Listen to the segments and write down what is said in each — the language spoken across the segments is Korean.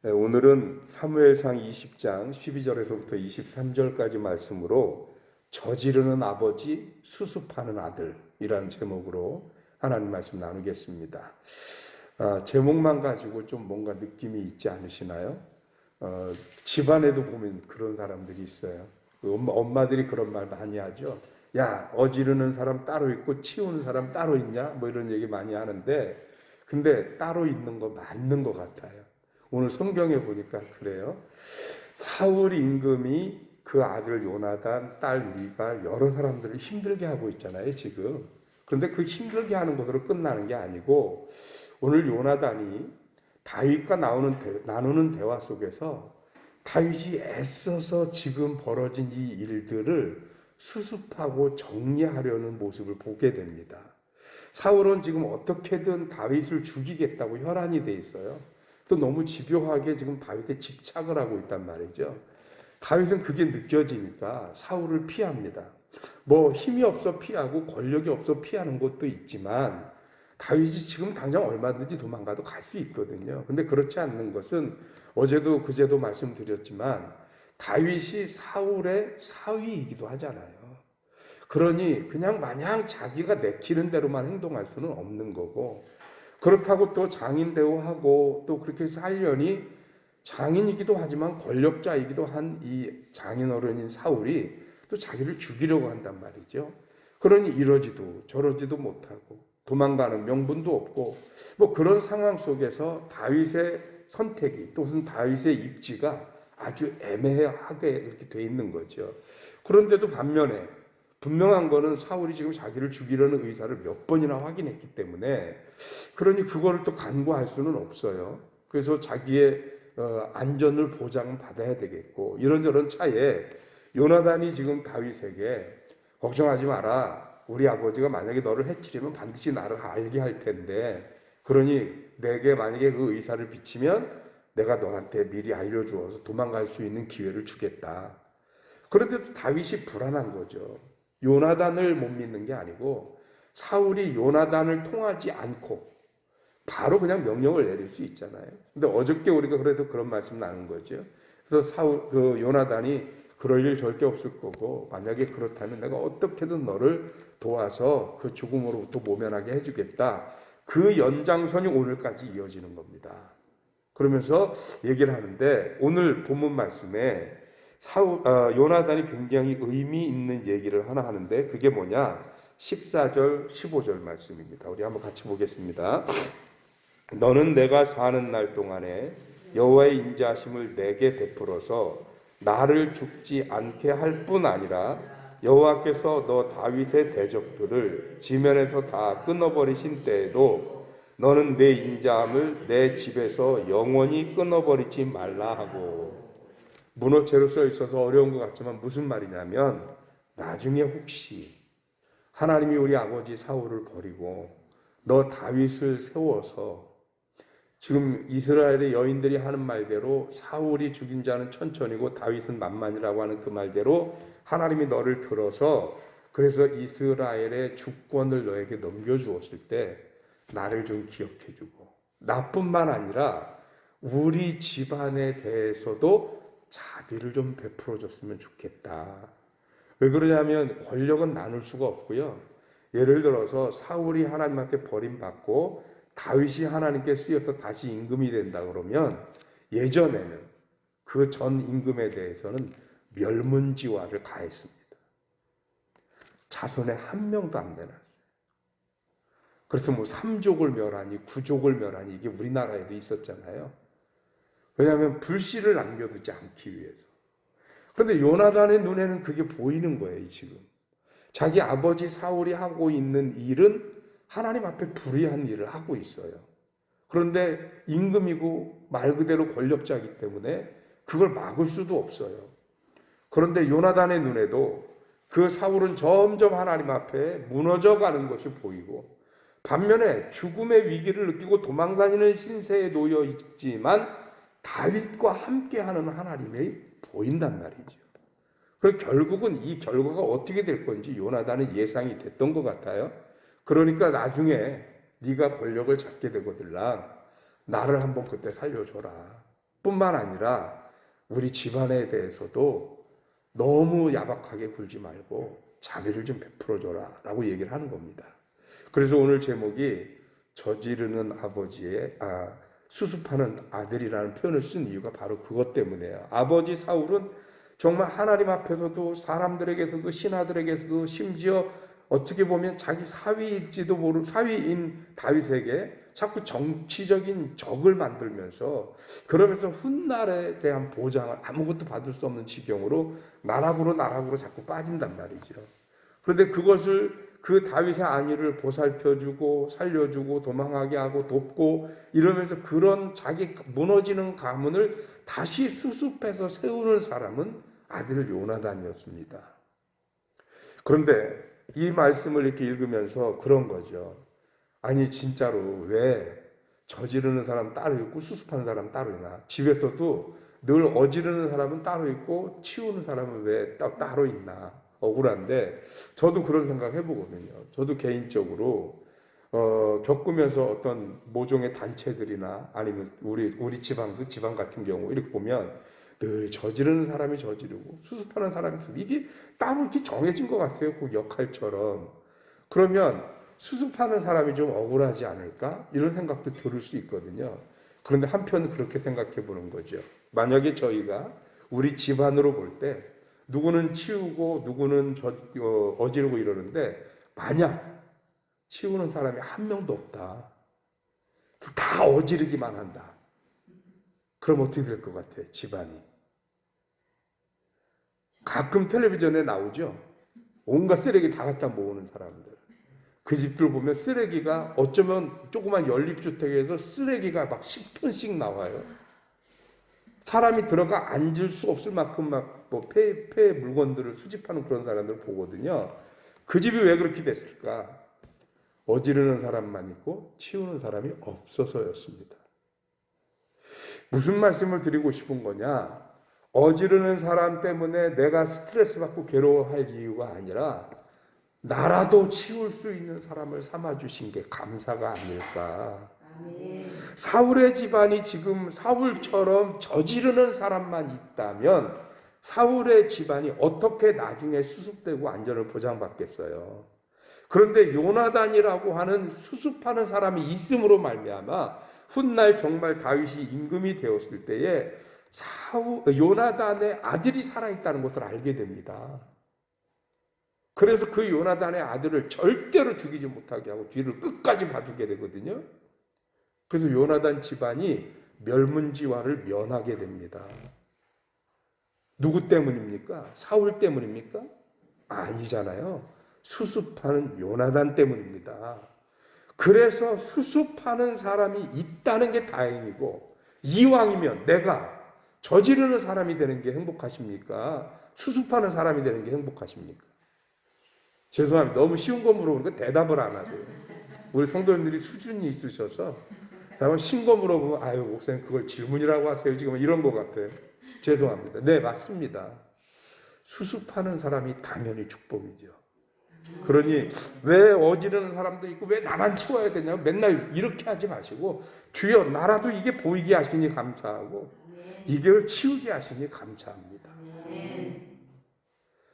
오늘은 사무엘상 20장 12절에서부터 23절까지 말씀으로 저지르는 아버지, 수습하는 아들이라는 제목으로 하나님 말씀 나누겠습니다. 제목만 가지고 좀 뭔가 느낌이 있지 않으시나요? 집안에도 보면 그런 사람들이 있어요. 엄마들이 그런 말 많이 하죠. 야, 어지르는 사람 따로 있고 치우는 사람 따로 있냐? 뭐 이런 얘기 많이 하는데, 근데 따로 있는 거 맞는 것 같아요. 오늘 성경에 보니까 그래요. 사울 임금이 그 아들 요나단, 딸 미갈 여러 사람들을 힘들게 하고 있잖아요, 지금. 그런데 그 힘들게 하는 것으로 끝나는 게 아니고 오늘 요나단이 다윗과 나누는 대화 속에서 다윗이 애써서 지금 벌어진 이 일들을 수습하고 정리하려는 모습을 보게 됩니다. 사울은 지금 어떻게든 다윗을 죽이겠다고 혈안이 돼 있어요. 또 너무 집요하게 지금 다윗에 집착을 하고 있단 말이죠. 다윗은 그게 느껴지니까 사울을 피합니다. 뭐 힘이 없어 피하고 권력이 없어 피하는 것도 있지만 다윗이 지금 당장 얼마든지 도망가도 갈 수 있거든요. 근데 그렇지 않는 것은 어제도 그제도 말씀드렸지만 다윗이 사울의 사위이기도 하잖아요. 그러니 그냥 마냥 자기가 내키는 대로만 행동할 수는 없는 거고, 그렇다고 또 장인 대우하고 또 그렇게 살려니 장인이기도 하지만 권력자이기도 한 이 장인어른인 사울이 또 자기를 죽이려고 한단 말이죠. 그러니 이러지도 저러지도 못하고 도망가는 명분도 없고 뭐 그런 상황 속에서 다윗의 선택이 또 무슨 다윗의 입지가 아주 애매하게 이렇게 돼 있는 거죠. 그런데도 반면에 분명한 거는 사울이 지금 자기를 죽이려는 의사를 몇 번이나 확인했기 때문에, 그러니 그거를 또 간과할 수는 없어요. 그래서 자기의 안전을 보장받아야 되겠고, 이런저런 차에 요나단이 지금 다윗에게 걱정하지 마라. 우리 아버지가 만약에 너를 해치려면 반드시 나를 알게 할 텐데, 그러니 내게 만약에 그 의사를 비치면 내가 너한테 미리 알려주어서 도망갈 수 있는 기회를 주겠다. 그런데도 다윗이 불안한 거죠. 요나단을 못 믿는 게 아니고 사울이 요나단을 통하지 않고 바로 그냥 명령을 내릴 수 있잖아요. 근데 어저께 우리가 그래도 그런 말씀 나눈 거죠. 그래서 요나단이 그럴 일 절대 없을 거고, 만약에 그렇다면 내가 어떻게든 너를 도와서 그 죽음으로부터 모면하게 해주겠다. 그 연장선이 오늘까지 이어지는 겁니다. 그러면서 얘기를 하는데, 오늘 본문 말씀에 요나단이 굉장히 의미 있는 얘기를 하나 하는데, 그게 뭐냐? 14절, 15절 말씀입니다. 우리 한번 같이 보겠습니다. 너는 내가 사는 날 동안에 여호와의 인자하심을 내게 베풀어서 나를 죽지 않게 할 뿐 아니라 여호와께서 너 다윗의 대적들을 지면에서 다 끊어버리신 때에도 너는 내 인자함을 내 집에서 영원히 끊어버리지 말라 하고. 문어체로 써 있어서 어려운 것 같지만 무슨 말이냐면, 나중에 혹시 하나님이 우리 아버지 사울을 버리고 너 다윗을 세워서, 지금 이스라엘의 여인들이 하는 말대로 사울이 죽인 자는 천천히고 다윗은 만만이라고 하는 그 말대로 하나님이 너를 들어서 그래서 이스라엘의 주권을 너에게 넘겨주었을 때 나를 좀 기억해주고, 나뿐만 아니라 우리 집안에 대해서도 자비를 좀 베풀어 줬으면 좋겠다. 왜 그러냐면 권력은 나눌 수가 없고요. 예를 들어서 사울이 하나님한테 버림받고 다윗이 하나님께 쓰여서 다시 임금이 된다 그러면, 예전에는 그 전 임금에 대해서는 멸문지화를 가했습니다. 자손에 한 명도 안 내놨어요. 그래서 뭐 3족을 멸하니 9족을 멸하니 이게 우리나라에도 있었잖아요. 왜냐하면 불씨를 남겨두지 않기 위해서. 그런데 요나단의 눈에는 그게 보이는 거예요, 지금. 자기 아버지 사울이 하고 있는 일은 하나님 앞에 불의한 일을 하고 있어요. 그런데 임금이고 말 그대로 권력자이기 때문에 그걸 막을 수도 없어요. 그런데 요나단의 눈에도 그 사울은 점점 하나님 앞에 무너져가는 것이 보이고, 반면에 죽음의 위기를 느끼고 도망다니는 신세에 놓여 있지만 다윗과 함께하는 하나님이 보인단 말이죠. 그래서 결국은 이 결과가 어떻게 될 건지 요나단은 예상이 됐던 것 같아요. 그러니까 나중에 네가 권력을 잡게 되거들랑 나를 한번 그때 살려줘라. 뿐만 아니라 우리 집안에 대해서도 너무 야박하게 굴지 말고 자비를 좀 베풀어줘라 라고 얘기를 하는 겁니다. 그래서 오늘 제목이 저지르는 아버지의 수습하는 아들이라는 표현을 쓴 이유가 바로 그것 때문이에요. 아버지 사울은 정말 하나님 앞에서도 사람들에게서도 신하들에게서도 심지어 어떻게 보면 자기 사위일지도 모르는 사위인 다윗에게 자꾸 정치적인 적을 만들면서 그러면서 훗날에 대한 보장을 아무것도 받을 수 없는 지경으로 나락으로 자꾸 빠진단 말이죠. 그런데 그것을 그 다윗의 안위를 보살펴주고 살려주고 도망하게 하고 돕고 이러면서 그런 자기 무너지는 가문을 다시 수습해서 세우는 사람은 아들 요나단이었습니다. 그런데 이 말씀을 이렇게 읽으면서 그런 거죠. 아니 진짜로 왜 저지르는 사람 따로 있고 수습하는 사람 따로 있나? 집에서도 늘 어지르는 사람은 따로 있고 치우는 사람은 왜 따로 있나? 억울한데 저도 그런 생각 해보거든요. 저도 개인적으로 겪으면서 어떤 모종의 단체들이나 아니면 우리 지방도 지방 같은 경우 이렇게 보면 늘 저지르는 사람이 저지르고 수습하는 사람이 수습. 이게 따로 이렇게 정해진 것 같아요. 그 역할처럼. 그러면 수습하는 사람이 좀 억울하지 않을까? 이런 생각도 들을 수 있거든요. 그런데 한편 그렇게 생각해 보는 거죠. 만약에 저희가 우리 집안으로 볼 때 누구는 치우고 누구는 어지르고 이러는데 만약 치우는 사람이 한 명도 없다. 다 어지르기만 한다. 그럼 어떻게 될 것 같아요? 집안이. 가끔 텔레비전에 나오죠. 온갖 쓰레기 다 갖다 모으는 사람들. 그 집들 보면 쓰레기가 어쩌면 조그만 연립주택에서 쓰레기가 막 10톤씩 나와요. 사람이 들어가 앉을 수 없을 만큼 막뭐 폐 물건들을 수집하는 그런 사람들 보거든요. 그 집이 왜 그렇게 됐을까? 어지르는 사람만 있고 치우는 사람이 없어서였습니다. 무슨 말씀을 드리고 싶은 거냐? 어지르는 사람 때문에 내가 스트레스 받고 괴로워할 이유가 아니라 나라도 치울 수 있는 사람을 삼아주신 게 감사가 아닐까. 사울의 집안이 지금 사울처럼 저지르는 사람만 있다면 사울의 집안이 어떻게 나중에 수습되고 안전을 보장받겠어요. 그런데 요나단이라고 하는 수습하는 사람이 있음으로 말미암아 훗날 정말 다윗이 임금이 되었을 때에 요나단의 아들이 살아있다는 것을 알게 됩니다. 그래서 그 요나단의 아들을 절대로 죽이지 못하게 하고 뒤를 끝까지 봐주게 되거든요. 그래서 요나단 집안이 멸문지화를 면하게 됩니다. 누구 때문입니까? 사울 때문입니까? 아니잖아요. 수습하는 요나단 때문입니다. 그래서 수습하는 사람이 있다는 게 다행이고 이왕이면 내가 저지르는 사람이 되는 게 행복하십니까? 수습하는 사람이 되는 게 행복하십니까? 죄송합니다. 너무 쉬운 거 물어보니까 대답을 안 하세요. 우리 성도님들이 수준이 있으셔서 한번 신거 물어보면 아유 목사님 그걸 질문이라고 하세요. 지금 이런 것 같아요. 죄송합니다. 네 맞습니다. 수습하는 사람이 당연히 축복이죠. 그러니 왜 어지르는 사람도 있고 왜 나만 치워야 되냐고 맨날 이렇게 하지 마시고 주여 나라도 이게 보이게 하시니 감사하고 이걸 치우게 하시니 감사합니다.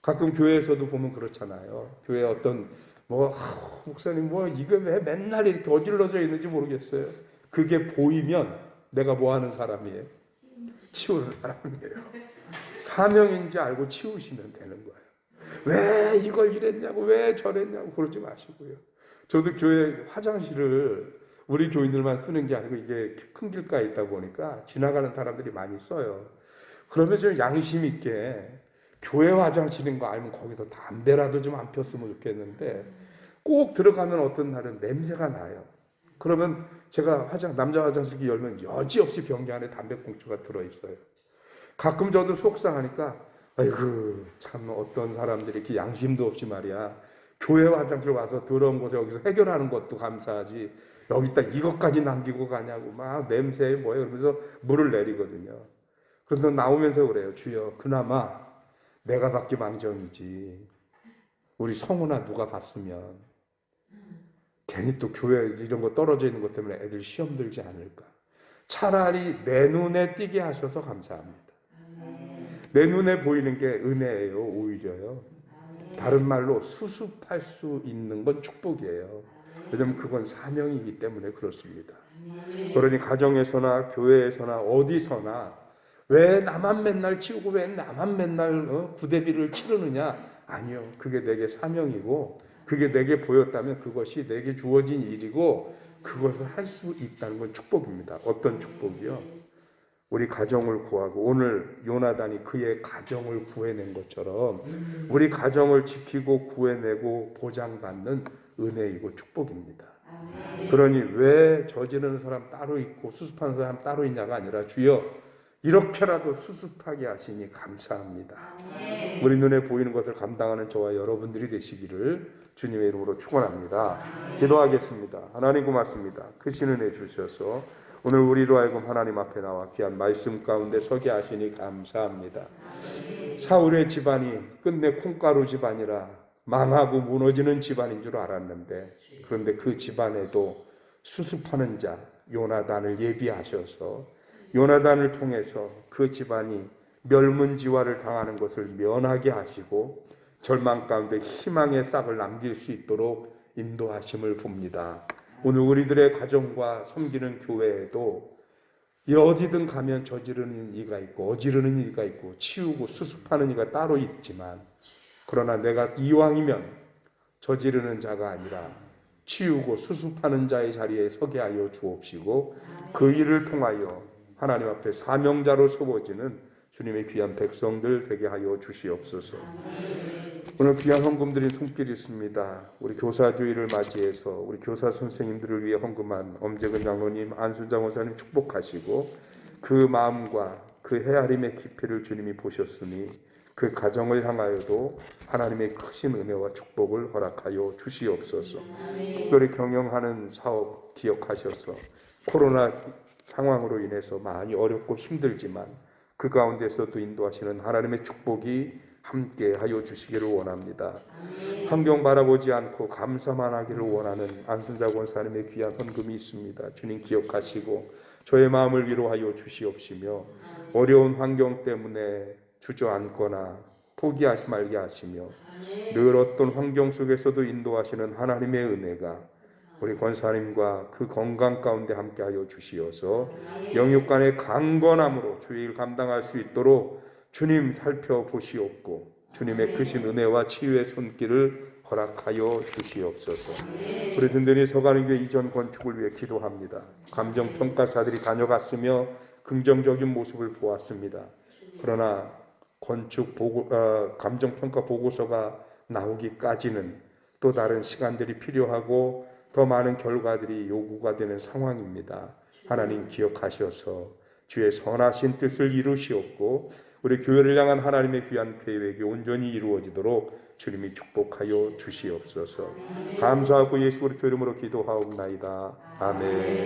가끔 교회에서도 보면 그렇잖아요. 교회 어떤 목사님 이거 왜 맨날 이렇게 어질러져 있는지 모르겠어요. 그게 보이면 내가 뭐 하는 사람이에요? 치우는 사람이에요. 사명인지 알고 치우시면 되는 거예요. 왜 이걸 이랬냐고 왜 저랬냐고 그러지 마시고요. 저도 교회 화장실을 우리 교인들만 쓰는 게 아니고 이게 큰 길가에 있다 보니까 지나가는 사람들이 많이 써요. 그러면 좀 양심 있게 교회 화장실인 거 알면 거기서 담배라도 좀 안 폈으면 좋겠는데 꼭 들어가면 어떤 날은 냄새가 나요. 그러면 제가 남자 화장실기 열면 여지없이 변기 안에 담배꽁초가 들어있어요. 가끔 저도 속상하니까 아이고 참 어떤 사람들이 이렇게 양심도 없이 말이야. 교회 화장실 와서 더러운 곳에 여기서 해결하는 것도 감사하지 여기다 이것까지 남기고 가냐고 막 냄새에 뭐예요 그러면서 물을 내리거든요. 그래서 나오면서 그래요. 주여 그나마 내가 받기 망정이지 우리 성우나 누가 봤으면 괜히 또 교회 이런 거 떨어져 있는 것 때문에 애들 시험 들지 않을까. 차라리 내 눈에 띄게 하셔서 감사합니다. 내 눈에 보이는 게 은혜예요, 오히려요. 다른 말로 수습할 수 있는 건 축복이에요. 왜냐하면 그건 사명이기 때문에 그렇습니다. 그러니 가정에서나 교회에서나 어디서나 왜 나만 맨날 치우고 왜 나만 맨날 구대비를 치르느냐? 아니요. 그게 내게 사명이고 그게 내게 보였다면 그것이 내게 주어진 일이고 그것을 할 수 있다는 건 축복입니다. 어떤 축복이요? 우리 가정을 구하고 오늘 요나단이 그의 가정을 구해낸 것처럼 우리 가정을 지키고 구해내고 보장받는 은혜이고 축복입니다. 그러니 왜 저지르는 사람 따로 있고 수습하는 사람 따로 있냐가 아니라 주여 이렇게라도 수습하게 하시니 감사합니다. 우리 눈에 보이는 것을 감당하는 저와 여러분들이 되시기를 주님의 이름으로 축원합니다. 기도하겠습니다. 하나님 고맙습니다. 크신 은혜 주셔서 오늘 우리로 하여금 하나님 앞에 나와 귀한 말씀 가운데 서게 하시니 감사합니다. 사울의 집안이 끝내 콩가루 집안이라 망하고 무너지는 집안인 줄 알았는데 그런데 그 집안에도 수습하는 자 요나단을 예비하셔서 요나단을 통해서 그 집안이 멸문지화를 당하는 것을 면하게 하시고 절망 가운데 희망의 싹을 남길 수 있도록 인도하심을 봅니다. 오늘 우리들의 가정과 섬기는 교회에도 어디든 가면 저지르는 이가 있고 어지르는 이가 있고 치우고 수습하는 이가 따로 있지만 그러나 내가 이왕이면 저지르는 자가 아니라 치우고 수습하는 자의 자리에 서게 하여 주옵시고 그 일을 통하여 하나님 앞에 사명자로 세워지는 주님의 귀한 백성들 되게 하여 주시옵소서. 오늘 귀한 헌금들이 손길 있습니다. 우리 교사주의를 맞이해서 우리 교사 선생님들을 위해 헌금한 엄재근 장로님, 안순장 원사님 축복하시고 그 마음과 그 헤아림의 깊이를 주님이 보셨으니 그 가정을 향하여도 하나님의 크신 은혜와 축복을 허락하여 주시옵소서. 특별히 경영하는 사업 기억하셔서 코로나 상황으로 인해서 많이 어렵고 힘들지만 그 가운데서도 인도하시는 하나님의 축복이 함께 하여 주시기를 원합니다. 환경 바라보지 않고 감사만 하기를 원하는 안순자 권사님의 귀한 헌금이 있습니다. 주님 기억하시고 저의 마음을 위로하여 주시옵시며 어려운 환경 때문에 주저앉거나 포기하지 말게 하시며 늘 어떤 환경 속에서도 인도하시는 하나님의 은혜가 우리 권사님과 그 건강 가운데 함께하여 주시어서 영육간의 강건함으로 주의 일 감당할 수 있도록 주님 살펴보시옵고 주님의 크신 은혜와 치유의 손길을 허락하여 주시옵소서. 우리 든든히 서가는교회 이전 건축을 위해 기도합니다. 감정평가사들이 다녀갔으며 긍정적인 모습을 보았습니다. 그러나 건축 감정평가 보고서가 나오기까지는 또 다른 시간들이 필요하고 더 많은 결과들이 요구가 되는 상황입니다. 하나님 기억하셔서 주의 선하신 뜻을 이루시옵고 우리 교회를 향한 하나님의 귀한 계획이 온전히 이루어지도록 주님이 축복하여 주시옵소서. 감사하고 예수 그리스도 이름으로 기도하옵나이다. 아멘.